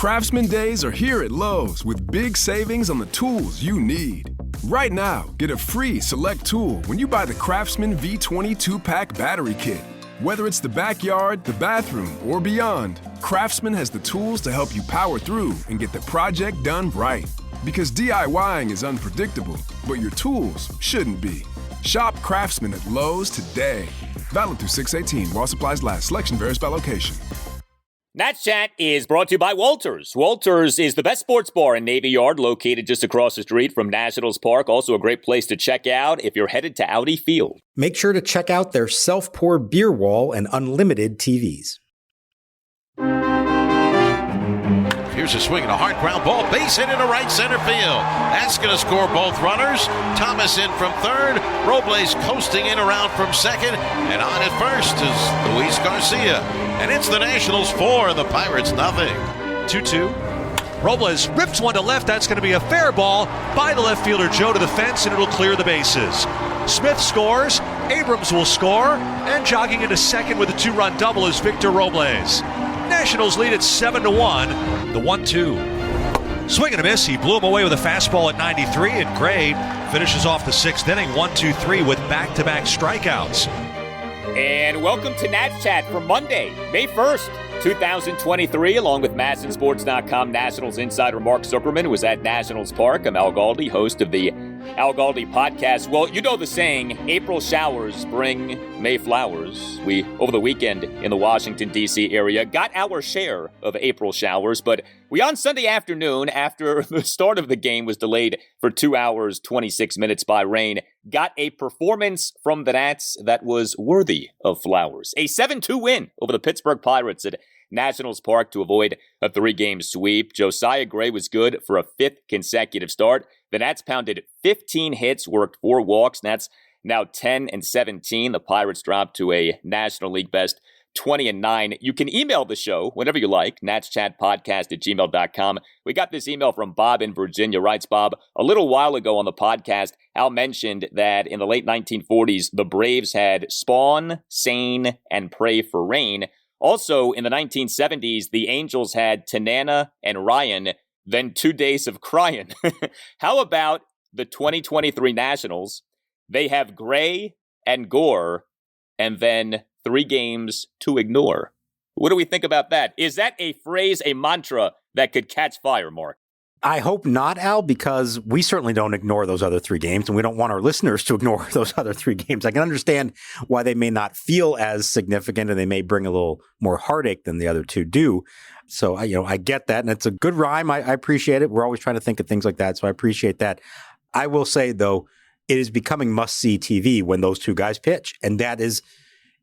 Craftsman Days are here at Lowe's with big savings on the tools you need. Right now, get a free select tool when you buy the Craftsman V20 2-pack battery kit. Whether it's the backyard, the bathroom, or beyond, Craftsman has the tools to help you power through and get the project done right. Because DIYing is unpredictable, but your tools shouldn't be. Shop Craftsman at Lowe's today. Valid through 6/18 while supplies last. Selection varies by location. Nats Chat is brought to you by Walters. Walters is the best sports bar in Navy Yard, located just across the street from Nationals Park. Also a great place to check out if you're headed to Audi Field. Make sure to check out their self-pour beer wall and unlimited TVs. Here's a swing and a hard ground ball, base hit into right center field. That's going to score both runners. Thomas in from third. Robles coasting in around from second. And on at first is Luis Garcia. And it's the Nationals 4 and the Pirates nothing. 2-2. Robles rips one to left. That's going to be a fair ball by the left fielder Joe to the fence, and it'll clear the bases. Smith scores. Abrams will score. And jogging into second with a 2-run double is Victor Robles. Nationals lead at 7-1. The 1-2. Swing and a miss. He blew him away with a fastball at 93, and Gray finishes off the sixth inning 1-2-3 with back-to-back strikeouts. And welcome to Nats Chat for Monday, May 1st, 2023, along with MASNsports.com Nationals insider Mark Zuckerman, who was at Nationals Park. I'm Al Galdi, host of the Al Galdi podcast. Well, you know the saying, April showers bring May flowers. We, over the weekend in the Washington, D.C. area, got our share of April showers, but we on Sunday afternoon, after the start of the game was delayed for 2 hours, 26 minutes by rain, got a performance from the Nats that was worthy of flowers. A 7-2 win over the Pittsburgh Pirates at Nationals Park to avoid a 3-game sweep. Josiah Gray was good for a 5th consecutive start. The Nats pounded 15 hits, worked 4 walks. Nats now 10-17. The Pirates dropped to a National League best 20-9. You can email the show whenever you like, natschatpodcast@gmail.com. We got this email from Bob in Virginia. Writes Bob, a little while ago on the podcast, Al mentioned that in the late 1940s, the Braves had Spawn, Sane, and Pray for Rain. Also, in the 1970s, the Angels had Tanana and Ryan, then 2 days of crying. How about the 2023 Nationals? They have Gray and Gore, and then 3 games to ignore. What do we think about that? Is that a phrase, a mantra that could catch fire, Mark? I hope not, Al, because we certainly don't ignore those other 3 games, and we don't want our listeners to ignore those other 3 games. I can understand why they may not feel as significant, and they may bring a little more heartache than the other 2 do. So, I get that, and it's a good rhyme. I appreciate it. We're always trying to think of things like that, so I appreciate that. I will say, though, it is becoming must-see TV when those 2 guys pitch, and that is,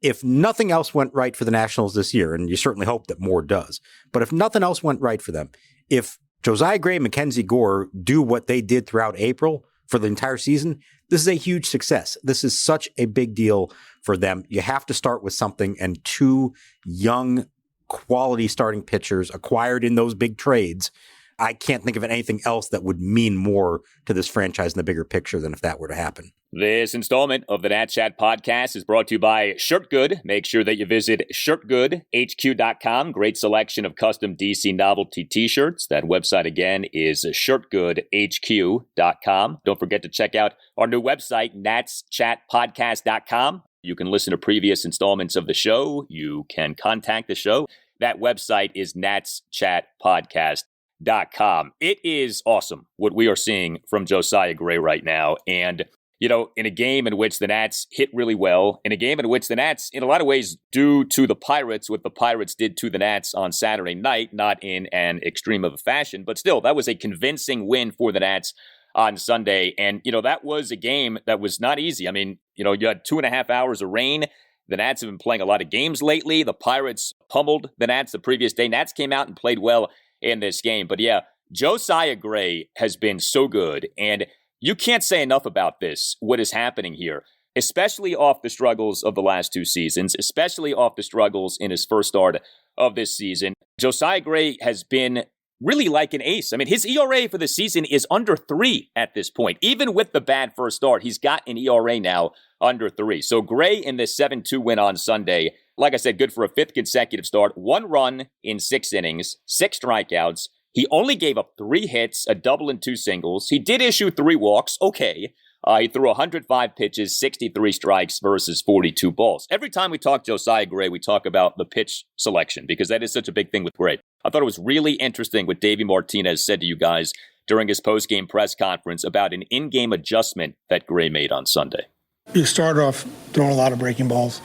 if nothing else went right for the Nationals this year, and you certainly hope that more does, but if nothing else went right for them, if Josiah Gray and MacKenzie Gore do what they did throughout April for the entire season, this is a huge success. This is such a big deal for them. You have to start with something, and 2 young, quality starting pitchers acquired in those big trades. I can't think of anything else that would mean more to this franchise in the bigger picture than if that were to happen. This installment of the Nat Chat podcast is brought to you by ShirtGood. Make sure that you visit shirtgoodhq.com. Great selection of custom DC novelty t-shirts. That website again is shirtgoodhq.com. Don't forget to check out our new website, natschatpodcast.com. You can listen to previous installments of the show. You can contact the show. That website is natschatpodcast.com. It is awesome what we are seeing from Josiah Gray right now. And in a game in which the Nats hit really well, in a game in which the Nats, in a lot of ways, do to the Pirates what the Pirates did to the Nats on Saturday night, not in an extreme of a fashion, but still, that was a convincing win for the Nats on Sunday. And, that was a game that was not easy. I mean, you had 2.5 hours of rain. The Nats have been playing a lot of games lately. The Pirates pummeled the Nats the previous day. Nats came out and played well in this game. But yeah, Josiah Gray has been so good. And you can't say enough about this, what is happening here, especially off the struggles of the last 2 seasons, especially off the struggles in his first start of this season. Josiah Gray has been really like an ace. I mean, his ERA for the season is under 3 at this point. Even with the bad first start, he's got an ERA now under 3. So Gray in this 7-2 win on Sunday, like I said, good for a 5th consecutive start. 1 run in 6 innings, 6 strikeouts. He only gave up 3 hits, a double and 2 singles. He did issue 3 walks. Okay. He threw 105 pitches, 63 strikes versus 42 balls. Every time we talk Josiah Gray, we talk about the pitch selection because that is such a big thing with Gray. I thought it was really interesting what Davey Martinez said to you guys during his post-game press conference about an in-game adjustment that Gray made on Sunday. He started off throwing a lot of breaking balls,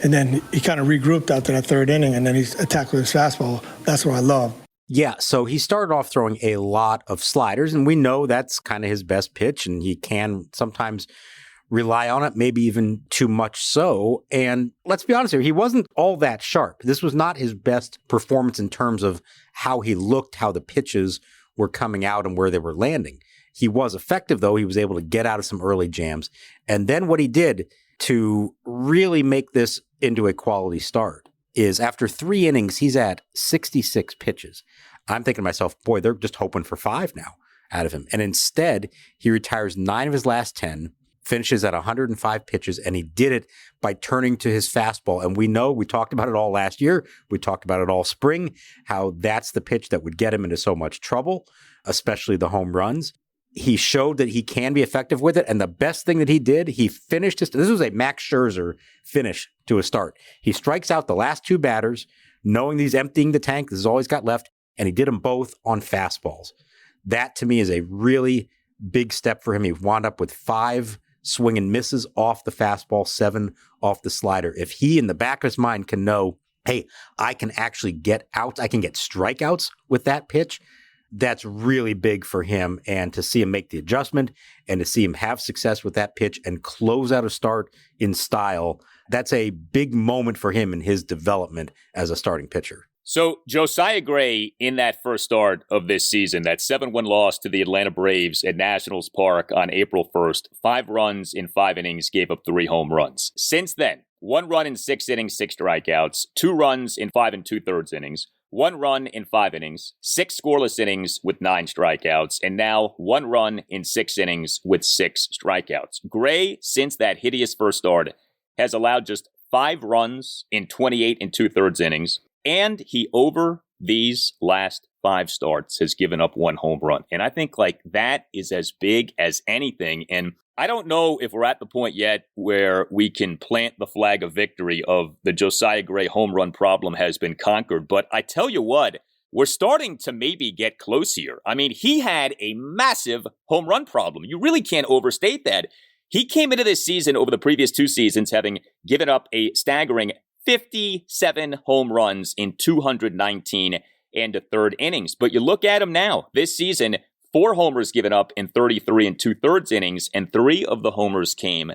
and then he kind of regrouped after that 3rd inning, and then he attacked with his fastball. That's what I love. Yeah, so he started off throwing a lot of sliders, and we know that's kind of his best pitch, and he can sometimes rely on it, maybe even too much so. And let's be honest here, he wasn't all that sharp. This was not his best performance in terms of how he looked, how the pitches were coming out, and where they were landing. He was effective, though. He was able to get out of some early jams. And then what he did to really make this into a quality start is after 3 innings, he's at 66 pitches. I'm thinking to myself, boy, they're just hoping for 5 now out of him. And instead, he retires 9 of his last 10, finishes at 105 pitches, and he did it by turning to his fastball. And we know, we talked about it all last year, we talked about it all spring, how that's the pitch that would get him into so much trouble, especially the home runs. He showed that he can be effective with it. And the best thing that he did, he finished this was a Max Scherzer finish to a start. He strikes out the last 2 batters, knowing he's emptying the tank. This is all he's got left. And he did them both on fastballs. That to me is a really big step for him. He wound up with 5 swing and misses off the fastball, 7 off the slider. If he in the back of his mind can know, hey, I can actually get outs, I can get strikeouts with that pitch, that's really big for him. And to see him make the adjustment and to see him have success with that pitch and close out a start in style, that's a big moment for him in his development as a starting pitcher. So Josiah Gray in that first start of this season, that 7-1 loss to the Atlanta Braves at Nationals Park on April 1st, 5 runs in 5 innings, gave up 3 home runs. Since then, 1 run in 6 innings, 6 strikeouts, 2 runs in 5 2/3 innings, 1 run in 5 innings, 6 scoreless innings with 9 strikeouts, and now 1 run in 6 innings with 6 strikeouts. Gray, since that hideous first start, has allowed just 5 runs in 28 2/3 innings, and he, over these last 5 starts, has given up 1 home run. And I think that is as big as anything. And I don't know if we're at the point yet where we can plant the flag of victory of the Josiah Gray home run problem has been conquered. But I tell you what, we're starting to maybe get close here. I mean, he had a massive home run problem. You really can't overstate that. He came into this season over the previous 2 seasons having given up a staggering 57 home runs in 219 1/3 innings. But you look at him now, this season, 4 homers given up in 33 2/3 innings, and 3 of the homers came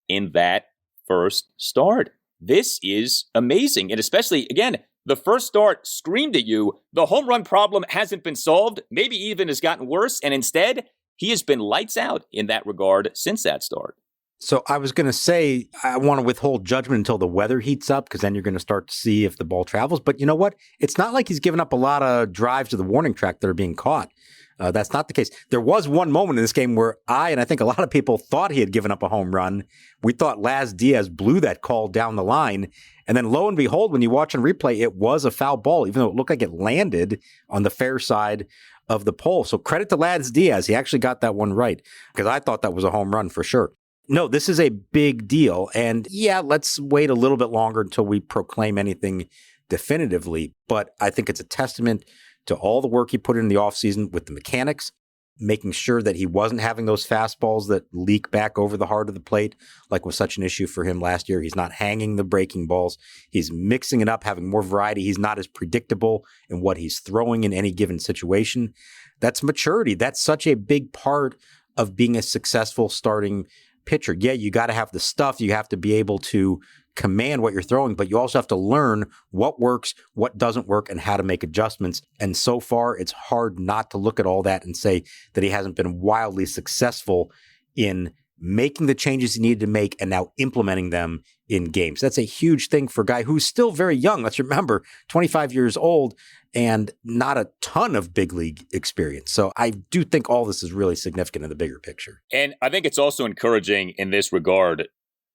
in that first start. This is amazing. And especially, again, the first start screamed at you, the home run problem hasn't been solved, maybe even has gotten worse, and instead, he has been lights out in that regard since that start. So I was going to say, I want to withhold judgment until the weather heats up, because then you're going to start to see if the ball travels. But you know what? It's not like he's given up a lot of drives to the warning track that are being caught. That's not the case. There was one moment in this game where and I think a lot of people thought he had given up a home run. We thought Laz Diaz blew that call down the line. And then lo and behold, when you watch on replay, it was a foul ball, even though it looked like it landed on the fair side of the pole. So credit to Laz Diaz. He actually got that one right, because I thought that was a home run for sure. No, this is a big deal. And yeah, let's wait a little bit longer until we proclaim anything definitively. But I think it's a testament to all the work he put in the offseason with the mechanics, making sure that he wasn't having those fastballs that leak back over the heart of the plate, like was such an issue for him last year. He's not hanging the breaking balls. He's mixing it up, having more variety. He's not as predictable in what he's throwing in any given situation. That's maturity. That's such a big part of being a successful starting pitcher. Yeah, you got to have the stuff. You have to be able to command what you're throwing, but you also have to learn what works, what doesn't work, and how to make adjustments. And so far, it's hard not to look at all that and say that he hasn't been wildly successful in making the changes he needed to make and now implementing them in games. That's a huge thing for a guy who's still very young. Let's remember, 25 years old and not a ton of big league experience. So I do think all this is really significant in the bigger picture. And I think it's also encouraging in this regard,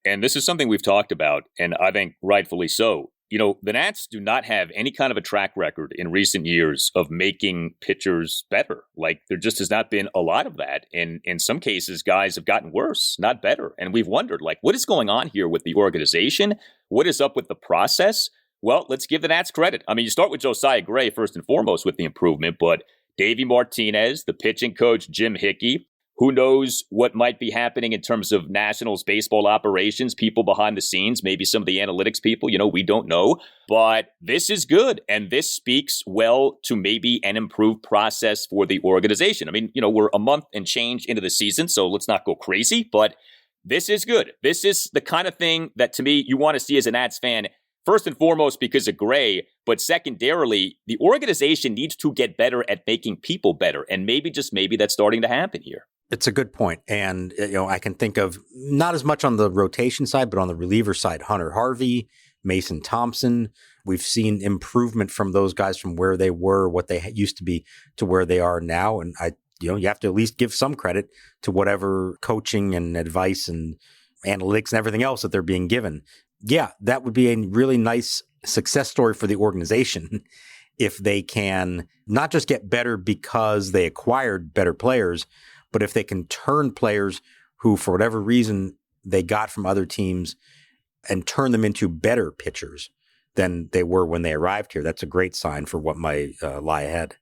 and this is something we've talked about, and I think rightfully so. You know, the Nats do not have any kind of a track record in recent years of making pitchers better. Like, there just has not been a lot of that. And in some cases, guys have gotten worse, not better. And we've wondered, like, what is going on here with the organization? What is up with the process? Well, let's give the Nats credit. I mean, you start with Josiah Gray first and foremost with the improvement, but Davey Martinez, the pitching coach, Jim Hickey, who knows what might be happening in terms of Nationals baseball operations, people behind the scenes, maybe some of the analytics people, we don't know. But this is good. And this speaks well to maybe an improved process for the organization. I mean, we're a month and change into the season, so let's not go crazy. But this is good. This is the kind of thing that, to me, you want to see as a Nats fan, first and foremost because of Gray, but secondarily, the organization needs to get better at making people better. And maybe, just maybe, that's starting to happen here. It's a good point. And, I can think of not as much on the rotation side, but on the reliever side, Hunter Harvey, Mason Thompson. We've seen improvement from those guys from where they were, what they used to be, to where they are now. And you have to at least give some credit to whatever coaching and advice and analytics and everything else that they're being given. Yeah, that would be a really nice success story for the organization if they can not just get better because they acquired better players, but if they can turn players who, for whatever reason, they got from other teams and turn them into better pitchers than they were when they arrived here, that's a great sign for what might lie ahead.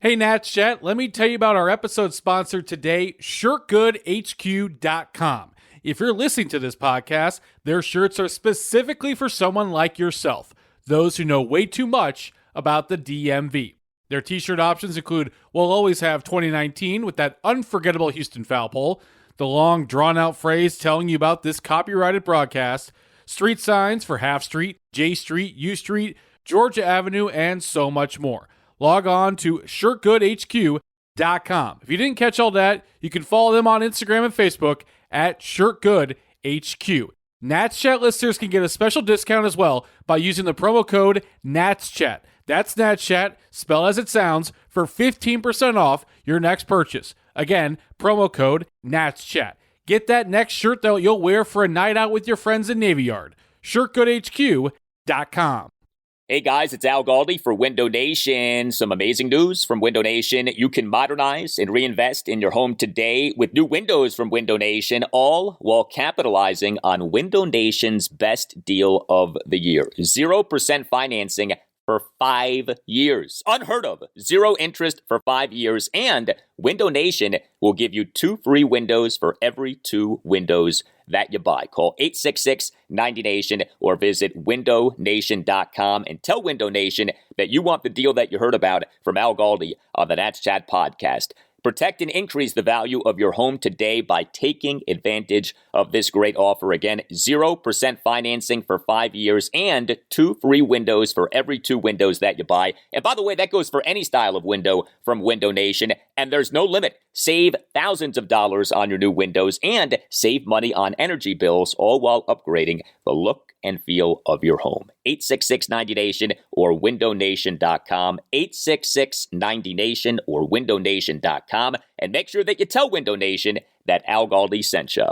Hey, Nats Chat, let me tell you about our episode sponsor today, ShirtGoodHQ.com. If you're listening to this podcast, their shirts are specifically for someone like yourself, those who know way too much about the DMV. Their t-shirt options include "We'll always have 2019" with that unforgettable Houston foul pole, the long drawn-out phrase telling you about this copyrighted broadcast, street signs for Half Street, J Street, U Street, Georgia Avenue, and so much more. Log on to ShirtGoodHQ.com. If you didn't catch all that, you can follow them on Instagram and Facebook at ShirtGoodHQ. Nats Chat listeners can get a special discount as well by using the promo code NATSChat. That's Nats Chat, spelled as it sounds, for 15% off your next purchase. Again, promo code NATSChat. Get that next shirt that you'll wear for a night out with your friends in Navy Yard. ShirtGoodHQ.com. Hey guys, it's Al Galdi for Window Nation. Some amazing news from Window Nation. You can modernize and reinvest in your home today with new windows from Window Nation, all while capitalizing on Window Nation's best deal of the year. 0% financing for 5 years. Unheard of. 0 interest for 5 years. And Window Nation will give you 2 free windows for every 2 windows that you buy. Call 866-90NATION or visit windownation.com and tell Window Nation that you want the deal that you heard about from Al Galdi on the Nats Chat podcast. Protect and increase the value of your home today by taking advantage of this great offer. Again, 0% financing for 5 years and 2 free windows for every 2 windows that you buy. And by the way, that goes for any style of window from Window Nation, and there's no limit. Save thousands of dollars on your new windows and save money on energy bills, all while upgrading the look and feel of your home. 866-90NATION or windownation.com. 866-90NATION or windownation.com. And make sure that you tell Window Nation that Al Galdi sent you.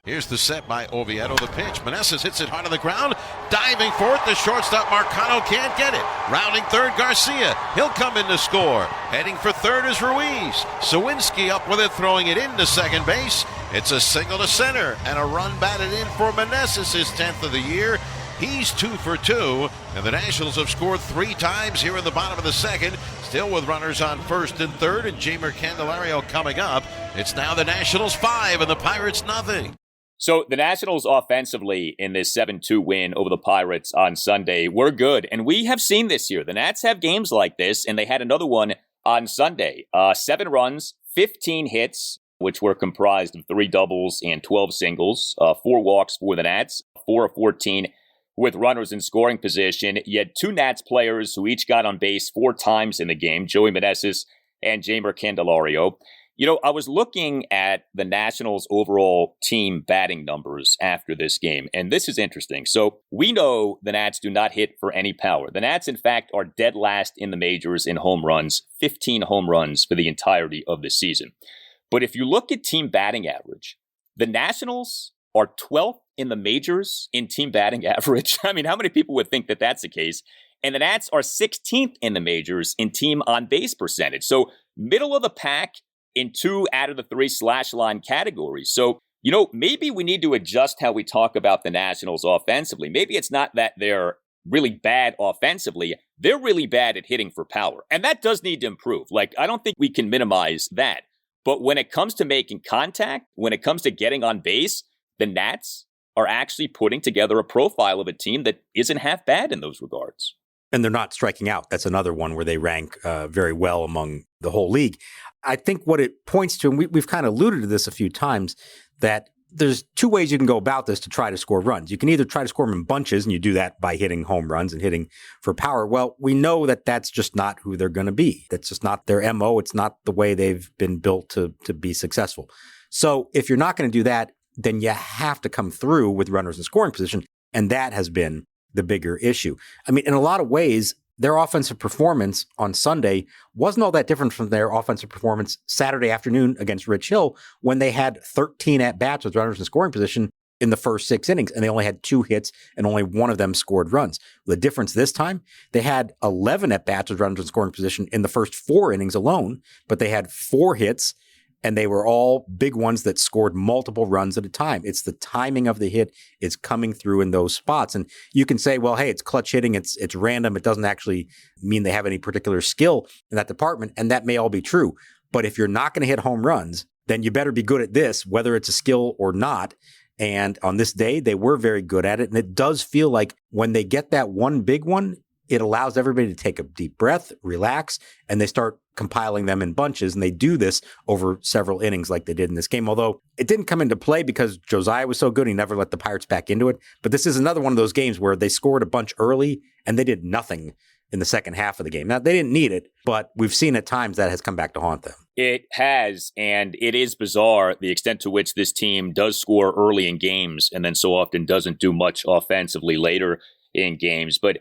Here's the set by Oviedo, the pitch. Meneses hits it hard on the ground. Diving for it, the shortstop Marcano can't get it. Rounding third, Garcia. He'll come in to score. Heading for third is Ruiz. Sawinski up with it, throwing it into second base. It's a single to center, and a run batted in for Meneses, his 10th of the year. He's 2 for 2, and the Nationals have scored 3 times here in the bottom of the second, still with runners on first and third, and Jamer Candelario coming up. It's now the Nationals 5 and the Pirates nothing. So the Nationals offensively in this 7-2 win over the Pirates on Sunday were good. And we have seen this year. The Nats have games like this, and they had another one on Sunday. 7 runs, 15 hits, which were comprised of 3 doubles and 12 singles. 4 walks for the Nats, 4 of 14 with runners in scoring position. You had two Nats players who each got on base 4 times in the game, Joey Meneses and Jeimer Candelario. I was looking at the Nationals' overall team batting numbers after this game, and this is interesting. So we know the Nats do not hit for any power. The Nats, in fact, are dead last in the majors in home runs, 15 home runs for the entirety of the season. But if you look at team batting average, the Nationals are 12th in the majors in team batting average. I mean, how many people would think that that's the case? And the Nats are 16th in the majors in team on-base percentage. So middle of the pack in 2 out of the 3 slash line categories. So, maybe we need to adjust how we talk about the Nationals offensively. Maybe it's not that they're really bad offensively. They're really bad at hitting for power. And that does need to improve. I don't think we can minimize that. But when it comes to making contact, when it comes to getting on base, the Nats are actually putting together a profile of a team that isn't half bad in those regards. And they're not striking out. That's another one where they rank very well among the whole league. I think what it points to, and we've kind of alluded to this a few times, that there's 2 ways you can go about this to try to score runs. You can either try to score them in bunches, and you do that by hitting home runs and hitting for power. Well, we know that that's just not who they're going to be. That's just not their MO. It's not the way they've been built to be successful. So if you're not going to do that, then you have to come through with runners in scoring position, and that has been the bigger issue. I mean, in a lot of ways, their offensive performance on Sunday wasn't all that different from their offensive performance Saturday afternoon against Rich Hill when they had 13 at-bats with runners in scoring position in the first 6 innings, and they only had 2 hits, and only one of them scored runs. The difference this time, they had 11 at-bats with runners in scoring position in the first 4 innings alone, but they had 4 hits, and they were all big ones that scored multiple runs at a time. It's the timing of the hit is coming through in those spots. And you can say, well, hey, it's clutch hitting. It's random. It doesn't actually mean they have any particular skill in that department. And that may all be true. But if you're not going to hit home runs, then you better be good at this, whether it's a skill or not. And on this day, they were very good at it. And it does feel like when they get that one big one, it allows everybody to take a deep breath, relax, and they start compiling them in bunches. And they do this over several innings like they did in this game, although it didn't come into play because Josiah was so good. He never let the Pirates back into it. But this is another one of those games where they scored a bunch early and they did nothing in the second half of the game. Now, they didn't need it, but we've seen at times that has come back to haunt them. It has, and it is bizarre the extent to which this team does score early in games and then so often doesn't do much offensively later in games. But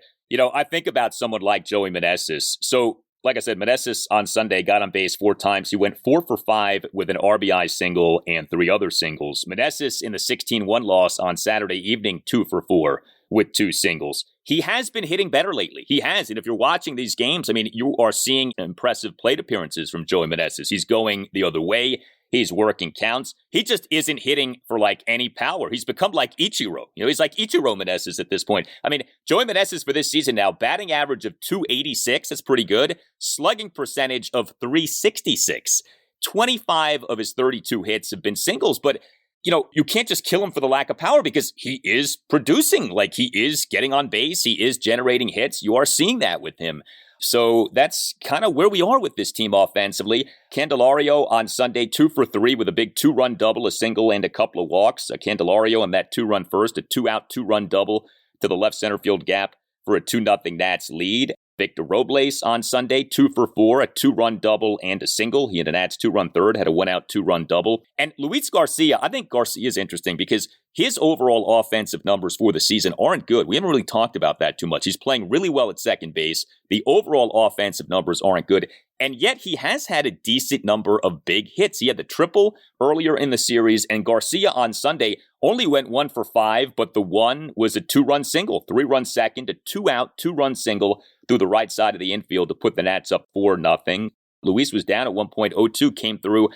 I think about someone like Joey Meneses. So, like I said, Meneses on Sunday got on base 4 times. He went 4 for 5 with an RBI single and 3 other singles. Meneses in the 16-1 loss on Saturday evening, 2 for 4 with 2 singles. He has been hitting better lately. He has. And if you're watching these games, I mean, you are seeing impressive plate appearances from Joey Meneses. He's going the other way. He's working counts. He just isn't hitting for any power. He's become like Ichiro. He's like Ichiro Meneses at this point. I mean, Joey Meneses for this season now, batting average of 286. That's pretty good. Slugging percentage of 366. 25 of his 32 hits have been singles, but you can't just kill him for the lack of power because he is producing. He is getting on base. He is generating hits. You are seeing that with him. So that's kind of where we are with this team offensively. Candelario on Sunday, 2 for 3 with a big 2-run double, a single, and a couple of walks. Candelario on that 2-run first, a 2-out, 2-run double to the left center field gap for a 2-0 Nats lead. Victor Robles on Sunday, 2 for 4, a 2-run double and a single. He had a Nats 2-run third, had a 1-out, 2-run double. And Luis Garcia, I think Garcia is interesting because his overall offensive numbers for the season aren't good. We haven't really talked about that too much. He's playing really well at second base. The overall offensive numbers aren't good. And yet he has had a decent number of big hits. He had the triple earlier in the series, and Garcia on Sunday only went 1 for 5, but the one was a 2-run single, 3-run second, a 2-out, 2-run single through the right side of the infield to put the Nats up 4-0. Luis was down at 1.02, came through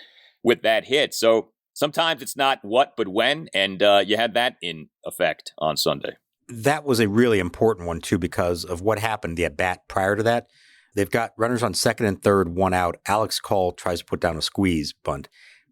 with that hit. So sometimes it's not what, but when, and you had that in effect on Sunday. That was a really important one, too, because of what happened, the at-bat prior to that. They've got runners on second and third, 1 out. Alex Call tries to put down a squeeze bunt,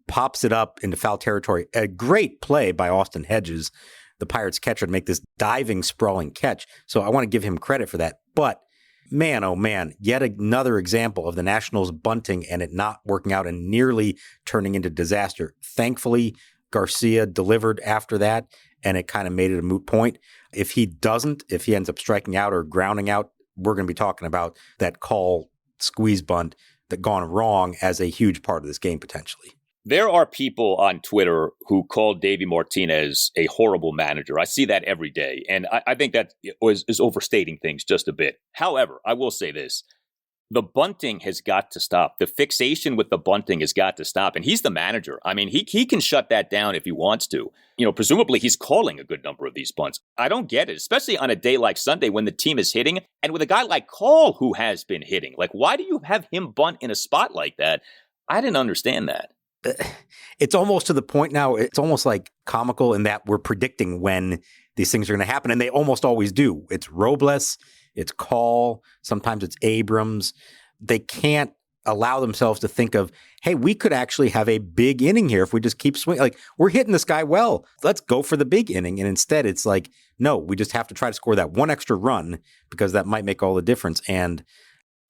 pops it up into foul territory. A great play by Austin Hedges, the Pirates catcher, to make this diving, sprawling catch. So I want to give him credit for that. But man, oh man, yet another example of the Nationals bunting and it not working out and nearly turning into disaster. Thankfully, Garcia delivered after that, and it kind of made it a moot point. If he ends up striking out or grounding out, we're going to be talking about that call squeeze bunt that gone wrong as a huge part of this game potentially. There are people on Twitter who call Davey Martinez a horrible manager. I see that every day, and I think that is overstating things just a bit. However, I will say this. The bunting has got to stop. The fixation with the bunting has got to stop. And he's the manager. I mean, he can shut that down if he wants to. Presumably he's calling a good number of these bunts. I don't get it, especially on a day like Sunday when the team is hitting and with a guy like Call who has been hitting. Like, why do you have him bunt in a spot like that? I didn't understand that. It's almost to the point now, it's almost like comical in that we're predicting when these things are going to happen, and they almost always do. It's Robles, it's Call, sometimes it's Abrams. They can't allow themselves to think of, hey, we could actually have a big inning here if we just keep swinging. Like, we're hitting this guy well. Let's go for the big inning. And instead, it's like, no, we just have to try to score that one extra run because that might make all the difference. And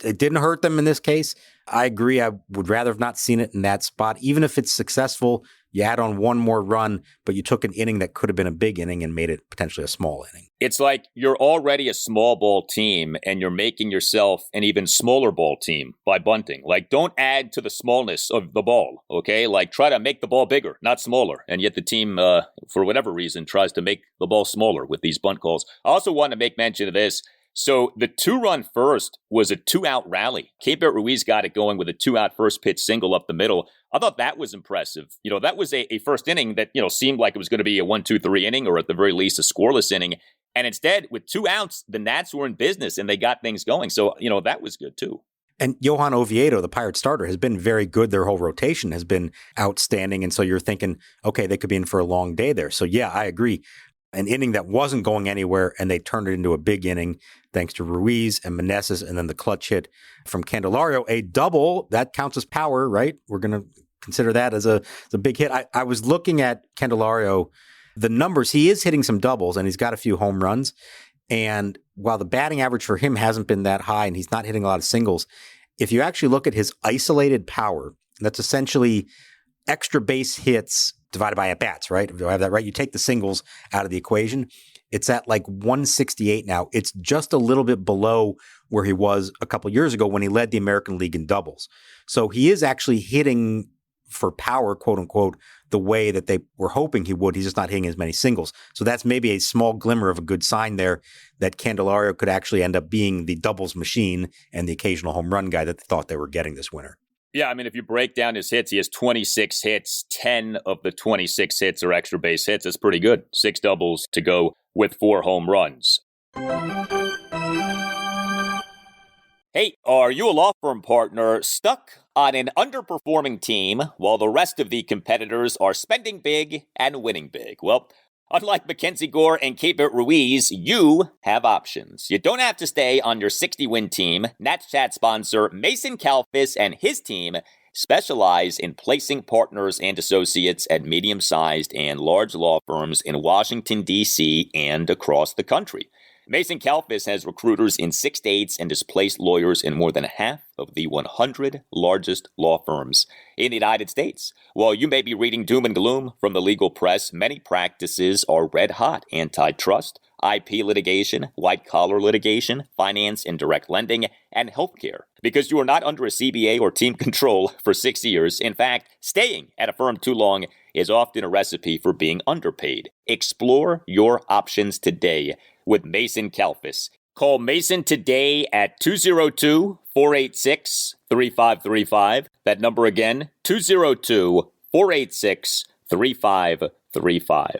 it didn't hurt them in this case. I agree. I would rather have not seen it in that spot. Even if it's successful, you add on one more run, but you took an inning that could have been a big inning and made it potentially a small inning. It's like you're already a small ball team and you're making yourself an even smaller ball team by bunting. Like, don't add to the smallness of the ball, okay? Like, try to make the ball bigger, not smaller. And yet the team, for whatever reason, tries to make the ball smaller with these bunt calls. I also want to make mention of this. So the 2-run first was a 2-out rally. Keibert Ruiz got it going with a 2-out first pitch single up the middle. I thought that was impressive. That was a first inning that, seemed like it was going to be a 1-2-3 inning or at the very least a scoreless inning. And instead, with 2 outs, the Nats were in business and they got things going. So, that was good too. And Johan Oviedo, the Pirate starter, has been very good. Their whole rotation has been outstanding. And so you're thinking, okay, they could be in for a long day there. So yeah, I agree. An inning that wasn't going anywhere, and they turned it into a big inning thanks to Ruiz and Meneses, and then the clutch hit from Candelario, a double. That counts as power, right? We're going to consider that as a big hit. I was looking at Candelario, the numbers. He is hitting some doubles, and he's got a few home runs. And while the batting average for him hasn't been that high, and he's not hitting a lot of singles, if you actually look at his isolated power, that's essentially extra base hits divided by at-bats, right? Do I have that right? You take the singles out of the equation. It's at like 168 now. It's just a little bit below where he was a couple years ago when he led the American League in doubles. So he is actually hitting for power, quote unquote, the way that they were hoping he would. He's just not hitting as many singles. So that's maybe a small glimmer of a good sign there that Candelario could actually end up being the doubles machine and the occasional home run guy that they thought they were getting this winter. Yeah, I mean, if you break down his hits, he has 26 hits. 10 of the 26 hits are extra base hits. That's pretty good. 6 doubles to go with 4 home runs. Hey, are you a law firm partner stuck on an underperforming team while the rest of the competitors are spending big and winning big? Well, unlike MacKenzie Gore and Keibert Ruiz, you have options. You don't have to stay on your 60-win team. Nats Chat sponsor Mason Kalfis and his team specialize in placing partners and associates at medium-sized and large law firms in Washington, D.C. and across the country. Mason Kalfis has recruiters in 6 states and has placed lawyers in more than half of the 100 largest law firms in the United States. While you may be reading doom and gloom from the legal press, many practices are red hot. Antitrust, IP litigation, white-collar litigation, finance and direct lending, and healthcare. Because you are not under a CBA or team control for 6 years. In fact, staying at a firm too long is often a recipe for being underpaid. Explore your options today with Mason Kalfis. Call Mason today at 202-486-3535. That number again, 202-486-3535.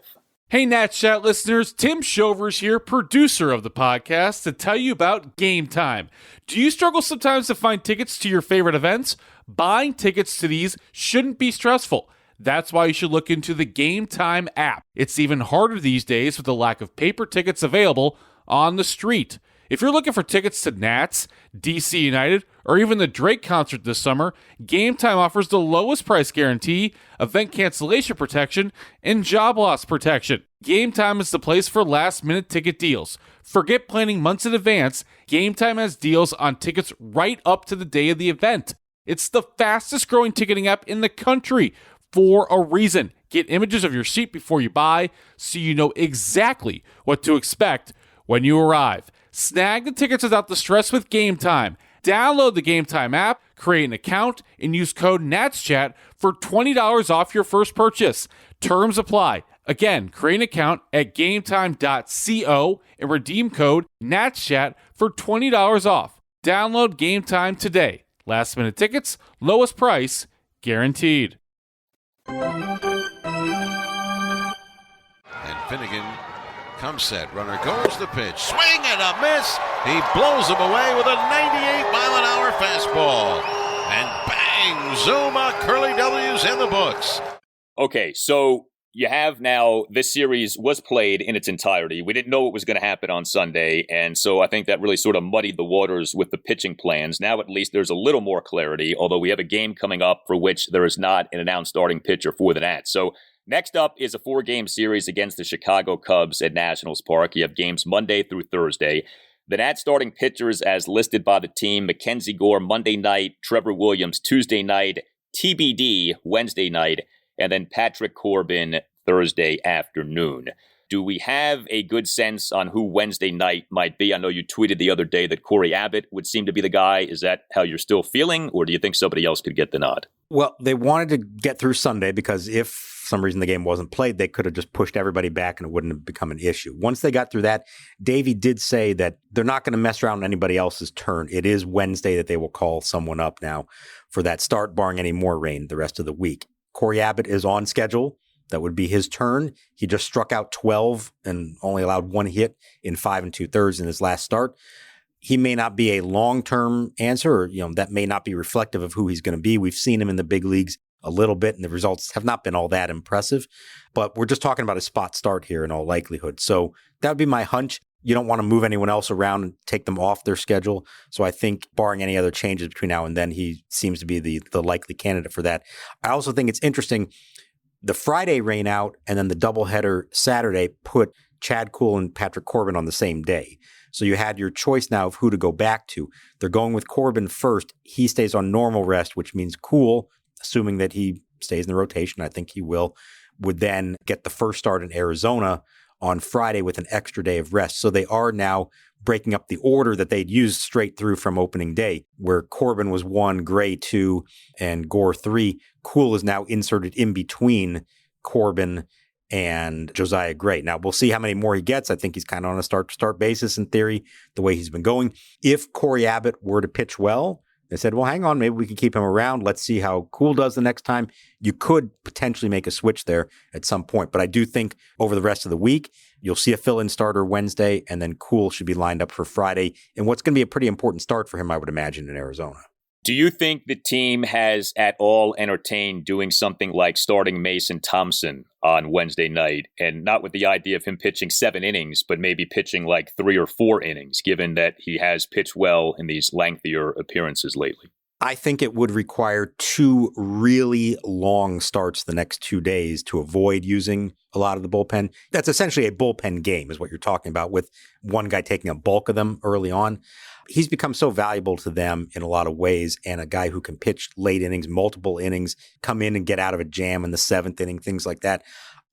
Hey, Nats Chat listeners, Tim Shovers here, producer of the podcast, to tell you about Game Time. Do you struggle sometimes to find tickets to your favorite events? Buying tickets to these shouldn't be stressful. That's why you should look into the Game Time app. It's even harder these days with the lack of paper tickets available on the street. If you're looking for tickets to Nats, DC United, or even the Drake concert this summer, Game Time offers the lowest price guarantee, event cancellation protection, and job loss protection. Game Time is the place for last-minute ticket deals. Forget planning months in advance. Game Time has deals on tickets right up to the day of the event. It's the fastest-growing ticketing app in the country. for a reason. Get images of your seat before you buy so you know exactly what to expect when you arrive. Snag the tickets without the stress with Game Time. Download the Game Time app, create an account, and use code NATSCHAT for $20 off your first purchase. Terms apply. Again, create an account at gametime.co and redeem code NATSCHAT for $20 off. Download Game Time today. Last minute tickets, lowest price, guaranteed. And Finnegan comes set. Runner goes the pitch. Swing and a miss. He blows him away with a 98-mile-an-hour fastball. And bang, Zuma, Curly W's in the books. Okay, so you have now, this series was played in its entirety. We didn't know what was going to happen on Sunday, and so I think that really sort of muddied the waters with the pitching plans. Now at least there's a little more clarity, although we have a game coming up for which there is not an announced starting pitcher for the Nats. So next up is a 4-game series against the Chicago Cubs at Nationals Park. You have games Monday through Thursday. The Nats starting pitchers as listed by the team: MacKenzie Gore Monday night, Trevor Williams Tuesday night, TBD Wednesday night, and then Patrick Corbin Thursday afternoon. Do we have a good sense on who Wednesday night might be? I know you tweeted the other day that Corey Abbott would seem to be the guy. Is that how you're still feeling, or do you think somebody else could get the nod? Well, they wanted to get through Sunday because if for some reason the game wasn't played, they could have just pushed everybody back and it wouldn't have become an issue. Once they got through that, Davey did say that they're not going to mess around on anybody else's turn. It is Wednesday that they will call someone up now for that start, barring any more rain the rest of the week. Corey Abbott is on schedule. That would be his turn. He just struck out 12 and only allowed 1 hit in 5 2/3 in his last start. He may not be a long-term answer, or that may not be reflective of who he's going to be. We've seen him in the big leagues a little bit, and the results have not been all that impressive. But we're just talking about a spot start here in all likelihood. So that would be my hunch. You don't want to move anyone else around and take them off their schedule. So I think barring any other changes between now and then, he seems to be the likely candidate for that. I also think it's interesting. The Friday rain out and then the doubleheader Saturday put Chad Kuhl and Patrick Corbin on the same day. So you had your choice now of who to go back to. They're going with Corbin first. He stays on normal rest, which means Kuhl, assuming that he stays in the rotation, I think he will, would then get the first start in Arizona on Friday with an extra day of rest. So they are now breaking up the order that they'd used straight through from opening day, where Corbin was 1, Gray 2, and Gore 3. Kuhl is now inserted in between Corbin and Josiah Gray. Now, we'll see how many more he gets. I think he's kind of on a start basis in theory, the way he's been going. If Corey Abbott were to pitch well, they said, well, hang on, maybe we can keep him around. Let's see how Kuhl does the next time. You could potentially make a switch there at some point. But I do think over the rest of the week, you'll see a fill-in starter Wednesday, and then Kuhl should be lined up for Friday. And what's going to be a pretty important start for him, I would imagine, in Arizona. Do you think the team has at all entertained doing something like starting Mason Thompson on Wednesday night, and not with the idea of him pitching 7 innings, but maybe pitching like 3 or 4 innings, given that he has pitched well in these lengthier appearances lately? I think it would require 2 really long starts the next 2 days to avoid using a lot of the bullpen. That's essentially a bullpen game is what you're talking about, with one guy taking a bulk of them early on. He's become so valuable to them in a lot of ways, and a guy who can pitch late innings, multiple innings, come in and get out of a jam in the 7th inning, things like that.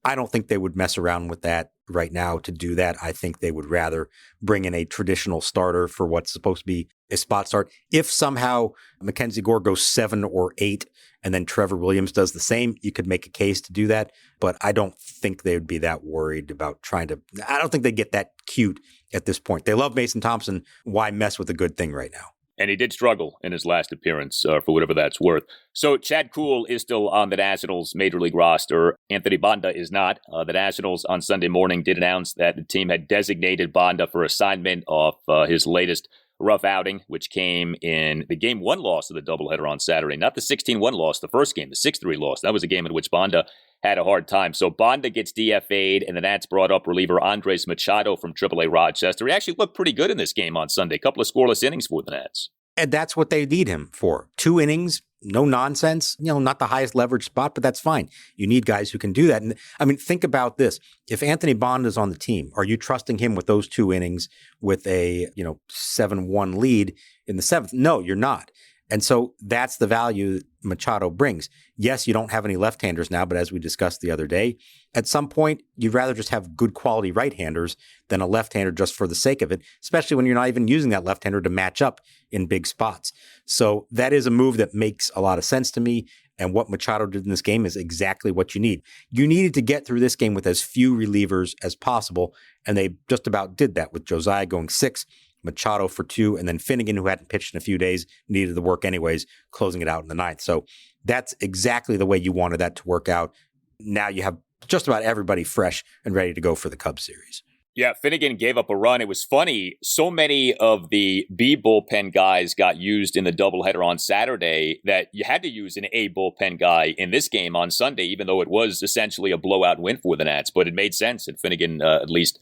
I don't think they would mess around with that right now to do that. I think they would rather bring in a traditional starter for what's supposed to be a spot start. If somehow MacKenzie Gore goes 7 or 8 and then Trevor Williams does the same, you could make a case to do that. But I don't think they would be that worried about I don't think they get that cute at this point. They love Mason Thompson. Why mess with a good thing right now? And he did struggle in his last appearance, for whatever that's worth. So Chad Kuhl is still on the Nationals Major League roster. Anthony Banda is not. The Nationals on Sunday morning did announce that the team had designated Banda for assignment off his latest rough outing, which came in the Game 1 loss of the doubleheader on Saturday. Not the 16-1 loss, the first game, the 6-3 loss. That was a game in which Banda had a hard time. So Banda gets DFA'd, and the Nats brought up reliever Andres Machado from AAA Rochester. He actually looked pretty good in this game on Sunday. A couple of scoreless innings for the Nats. And that's what they need him for. 2 innings, no nonsense, not the highest leverage spot, but that's fine. You need guys who can do that. And I mean, think about this. If Anthony Banda is on the team, are you trusting him with those 2 innings with a, 7-1 lead in the 7th? No, you're not. And so that's the value Machado brings. Yes, you don't have any left-handers now, but as we discussed the other day, at some point, you'd rather just have good quality right-handers than a left-hander just for the sake of it, especially when you're not even using that left-hander to match up in big spots. So that is a move that makes a lot of sense to me. And what Machado did in this game is exactly what you need. You needed to get through this game with as few relievers as possible, and they just about did that with Josiah going 6, Machado for 2, and then Finnegan, who hadn't pitched in a few days, needed the work anyways, closing it out in the 9th. So that's exactly the way you wanted that to work out. Now you have just about everybody fresh and ready to go for the Cubs series. Yeah, Finnegan gave up a run. It was funny. So many of the B bullpen guys got used in the doubleheader on Saturday that you had to use an A bullpen guy in this game on Sunday, even though it was essentially a blowout win for the Nats. But it made sense, and Finnegan at least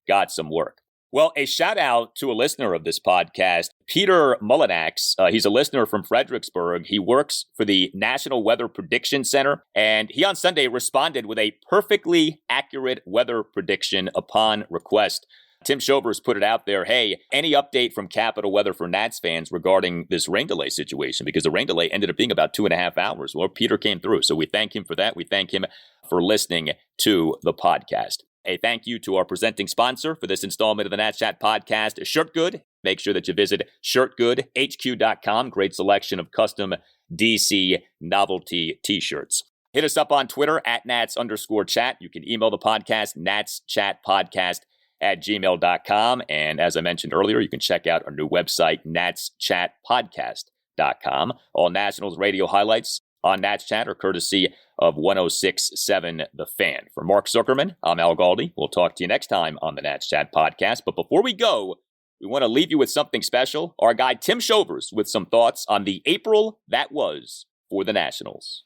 got some work. Well, a shout out to a listener of this podcast, Peter Mullinax. He's a listener from Fredericksburg. He works for the National Weather Prediction Center, and he on Sunday responded with a perfectly accurate weather prediction upon request. Tim Shovers put it out there, hey, any update from Capital Weather for Nats fans regarding this rain delay situation? Because the rain delay ended up being about 2.5 hours. Well, Peter came through, so we thank him for that. We thank him for listening to the podcast. A thank you to our presenting sponsor for this installment of the Nats Chat podcast, ShirtGood. Make sure that you visit shirtgoodhq.com. Great selection of custom DC novelty t-shirts. Hit us up on Twitter at Nats_chat. You can email the podcast, natschatpodcast@gmail.com. And as I mentioned earlier, you can check out our new website, natschatpodcast.com. All Nationals radio highlights on Nats Chat are courtesy of 106.7 The Fan. For Mark Zuckerman, I'm Al Galdi. We'll talk to you next time on the Nats Chat podcast. But before we go, we want to leave you with something special. Our guy Tim Shovers with some thoughts on the April that was for the Nationals.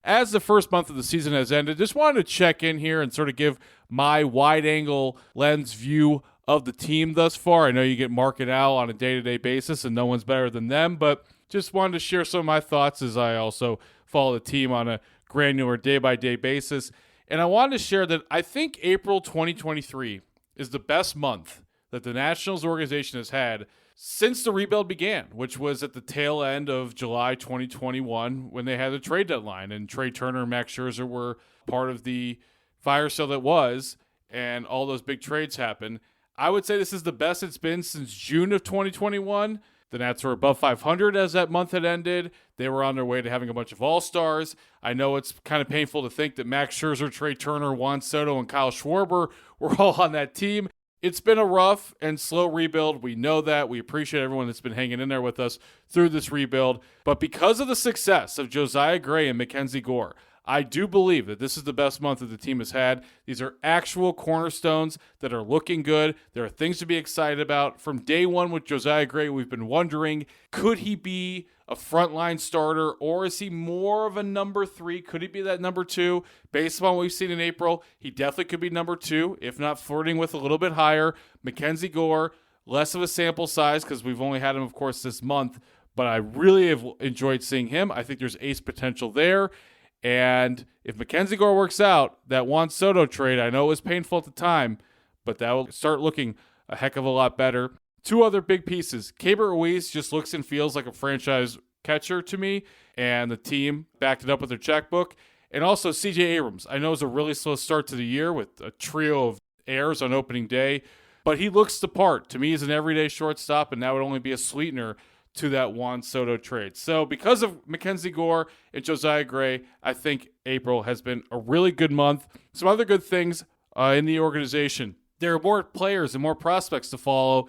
As the first month of the season has ended, just wanted to check in here and sort of give my wide-angle lens view of the team thus far. I know you get Mark and Al on a day-to-day basis, and no one's better than them, but just wanted to share some of my thoughts as I also follow the team on a granular day-by-day basis. And I wanted to share that I think April 2023 is the best month that the Nationals organization has had since the rebuild began, which was at the tail end of July 2021 when they had the trade deadline, and Trey Turner and Max Scherzer were part of the fire sale that was, and all those big trades happened. I would say this is the best it's been since June of 2021. The Nats were above 500 as that month had ended. They were on their way to having a bunch of all-stars. I know it's kind of painful to think that Max Scherzer, Trey Turner, Juan Soto, and Kyle Schwarber were all on that team. It's been a rough and slow rebuild. We know that. We appreciate everyone that's been hanging in there with us through this rebuild. But because of the success of Josiah Gray and MacKenzie Gore, I do believe that this is the best month that the team has had. These are actual cornerstones that are looking good. There are things to be excited about. From day one with Josiah Gray, we've been wondering, could he be a frontline starter, or is he more of a number 3? Could he be that number 2? Based on what we've seen in April, he definitely could be number 2, if not flirting with a little bit higher. MacKenzie Gore, less of a sample size because we've only had him, of course, this month, but I really have enjoyed seeing him. I think there's ace potential there. And if MacKenzie Gore works out, that Juan Soto trade, I know it was painful at the time, but that will start looking a heck of a lot better. 2 other big pieces. Keibert Ruiz just looks and feels like a franchise catcher to me, and the team backed it up with their checkbook. And also CJ Abrams. I know it was a really slow start to the year with a trio of errors on opening day, but he looks the part. To me, he's an everyday shortstop, and that would only be a sweetener to that Juan Soto trade. So because of MacKenzie Gore and Josiah Gray, I think April has been a really good month. Some other good things in the organization. There are more players and more prospects to follow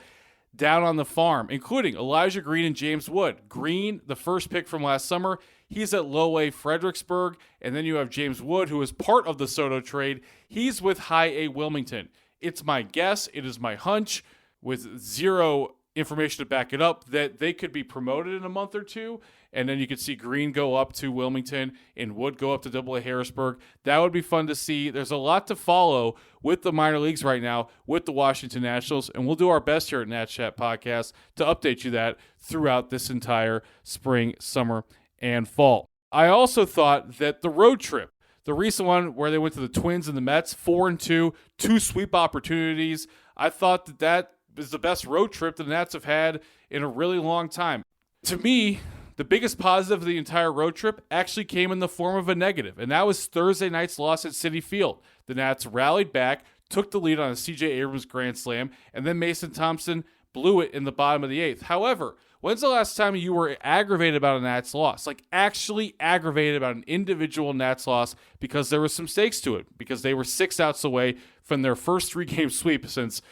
down on the farm, including Elijah Green and James Wood. Green, the first pick from last summer, he's at low A Fredericksburg. And then you have James Wood, who is part of the Soto trade. He's with high A Wilmington. It's my guess, it is my hunch, with zero information to back it up, that they could be promoted in a month or two, and then you could see Green go up to Wilmington and Wood go up to AA Harrisburg. That would be fun to see. There's a lot to follow with the minor leagues right now with the Washington Nationals, and we'll do our best here at Nats Chat Podcast to update you that throughout this entire spring, summer, and fall. I also thought that the road trip, the recent one where they went to the Twins and the Mets, 4-2, 2 sweep opportunities, I thought that is the best road trip the Nats have had in a really long time. To me, the biggest positive of the entire road trip actually came in the form of a negative, and that was Thursday night's loss at Citi Field. The Nats rallied back, took the lead on a C.J. Abrams grand slam, and then Mason Thompson blew it in the bottom of the 8th. However, when's the last time you were aggravated about a Nats loss? Like, actually aggravated about an individual Nats loss because there were some stakes to it, because they were 6 outs away from their first 3-game sweep since,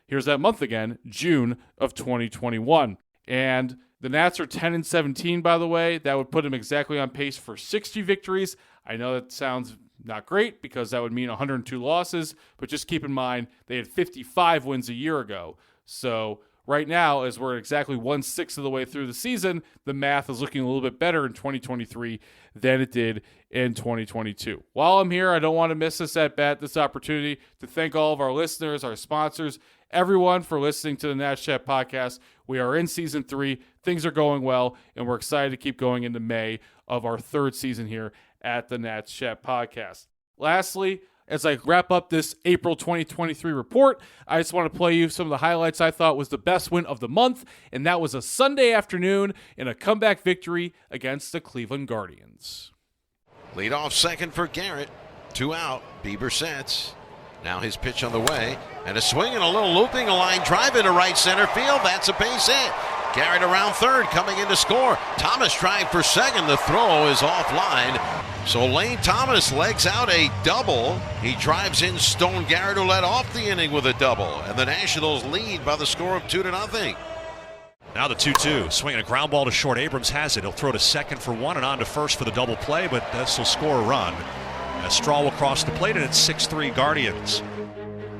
here's that month again, June of 2021. And the Nats are 10-17, by the way. That would put them exactly on pace for 60 victories. I know that sounds not great because that would mean 102 losses, but just keep in mind they had 55 wins a year ago. So right now, as we're exactly 1/6 of the way through the season, the math is looking a little bit better in 2023 than it did in 2022. While I'm here, I don't want to miss this this opportunity to thank all of our listeners, our sponsors, everyone for listening to the Nats Chat podcast. We are in season 3. Things are going well, and we're excited to keep going into May of our 3rd season here at the Nats Chat podcast. Lastly, as I wrap up this April 2023 report, I just want to play you some of the highlights I thought was the best win of the month, and that was a Sunday afternoon in a comeback victory against the Cleveland Guardians. Lead off second for Garrett. 2 out. Bieber sets. Now his pitch on the way, and a swing and a little looping, a line drive into right center field. That's a base hit. Garrett around third, coming in to score. Thomas trying for second. The throw is offline. So Lane Thomas legs out a double. He drives in Stone Garrett, who led off the inning with a double. And the Nationals lead by the score of 2-0. Now the 2-2. Swinging a ground ball to short. Abrams has it. He'll throw to second for 1 and on to first for the double play, but this will score a run. As Straw will cross the plate, and it's 6-3 Guardians.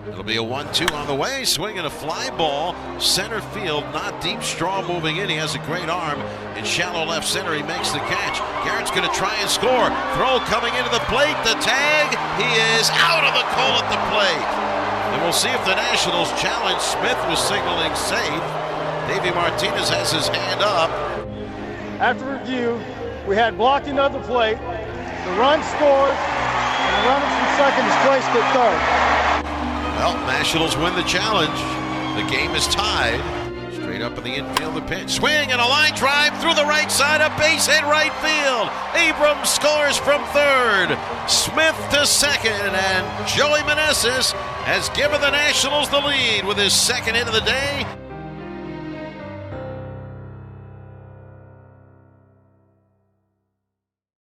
It'll be a 1-2 on the way. Swinging a fly ball. Center field, not deep. Straw moving in. He has a great arm. In shallow left center, he makes the catch. Garrett's going to try and score. Throw coming into the plate. The tag. He is out of the call at the plate. And we'll see if the Nationals challenge. Smith was signaling safe. Davey Martinez has his hand up. After review, we had blocking of the plate. The run scored, and the runner from second is placed at third. Well, Nationals win the challenge. The game is tied. Straight up in the infield, the pitch. Swing and a line drive through the right side, a base hit right field. Abrams scores from third. Smith to second, and Joey Meneses has given the Nationals the lead with his second hit of the day.